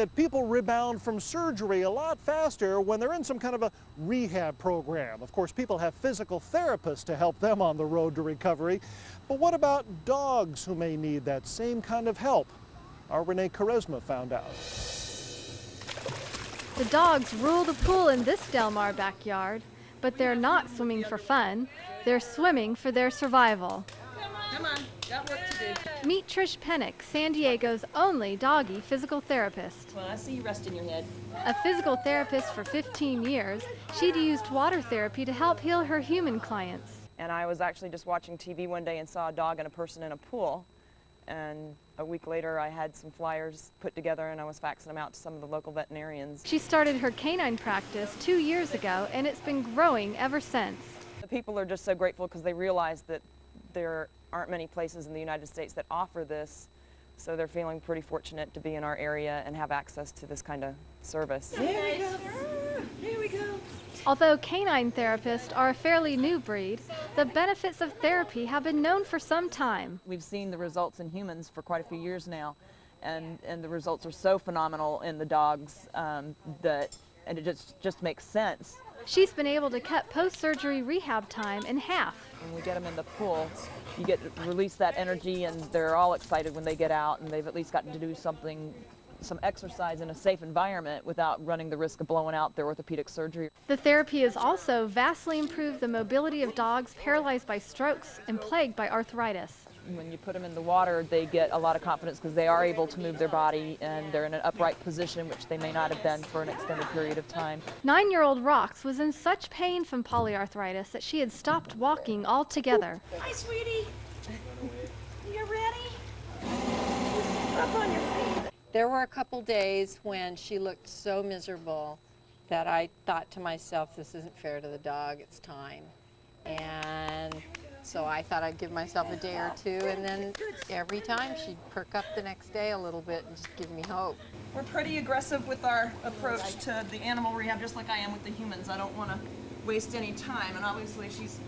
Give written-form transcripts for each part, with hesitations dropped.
that people rebound from surgery a lot faster when they're in some kind of a rehab program. Of course, people have physical therapists to help them on the road to recovery. But what about dogs who may need that same kind of help? Our Renee Charisma found out. The dogs rule the pool in this Del Mar backyard, but they're not swimming for fun. They're swimming for their survival. Come on, got work to do. Meet Trish Penick, San Diego's only doggy physical therapist. Well, I see you resting your head. A physical therapist for 15 years, she'd used water therapy to help heal her human clients. And I was actually just watching TV one day and saw a dog and a person in a pool. And a week later, I had some flyers put together and I was faxing them out to some of the local veterinarians. She started her canine practice 2 years ago, and it's been growing ever since. The people are just so grateful because they realize that there aren't many places in the United States that offer this. So they're feeling pretty fortunate to be in our area and have access to this kind of service. There we go. There we go. Although canine therapists are a fairly new breed, the benefits of therapy have been known for some time. We've seen the results in humans for quite a few years now, and the results are so phenomenal in the dogs and it just makes sense. She's been able to cut post-surgery rehab time in half. When we get them in the pool, you get to release that energy, and they're all excited when they get out, and they've at least gotten to do some exercise in a safe environment without running the risk of blowing out their orthopedic surgery. The therapy has also vastly improved the mobility of dogs paralyzed by strokes and plagued by arthritis. When you put them in the water, they get a lot of confidence because they are able to move their body and they're in an upright position, which they may not have been for an extended period of time. 9-year-old Rox was in such pain from polyarthritis that she had stopped walking altogether. Hi, sweetie. You ready? Up on your feet. There were a couple days when she looked so miserable that I thought to myself, this isn't fair to the dog, it's time. And so I thought I'd give myself a day or two, and then every time she'd perk up the next day a little bit and just give me hope. We're pretty aggressive with our approach to the animal rehab, just like I am with the humans. I don't want to waste any time, and obviously she's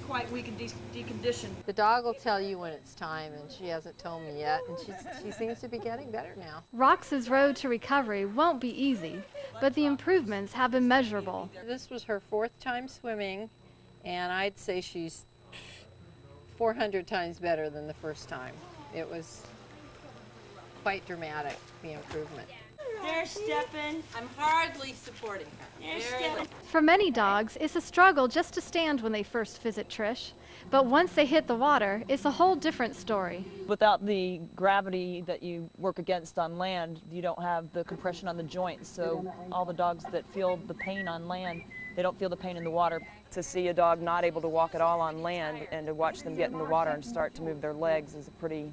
quite weak and deconditioned. The dog will tell you when it's time, and she hasn't told me yet, and she seems to be getting better now. Rox's road to recovery won't be easy, but the improvements have been measurable. This was her 4th time swimming, and I'd say she's 400 times better than the first time. It was quite dramatic, the improvement. They're stepping. I'm hardly supporting her. They're stepping. For many dogs, it's a struggle just to stand when they first visit Trish, but once they hit the water, it's a whole different story. Without the gravity that you work against on land, you don't have the compression on the joints, so all the dogs that feel the pain on land, they don't feel the pain in the water. To see a dog not able to walk at all on land and to watch them get in the water and start to move their legs is a pretty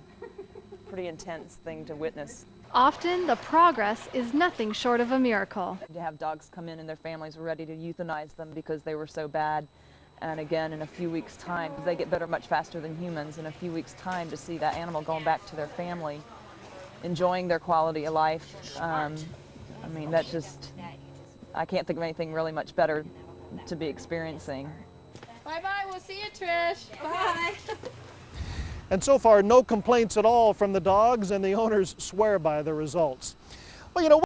intense thing to witness. Often, the progress is nothing short of a miracle. To have dogs come in and their families were ready to euthanize them because they were so bad. And again, in a few weeks' time, they get better much faster than humans. In a few weeks' time, to see that animal going back to their family, enjoying their quality of life, I mean, that's just, I can't think of anything really much better to be experiencing. Bye-bye, we'll see you, Trish. Bye. And so far, no complaints at all from the dogs, and the owners swear by the results. Well, you know,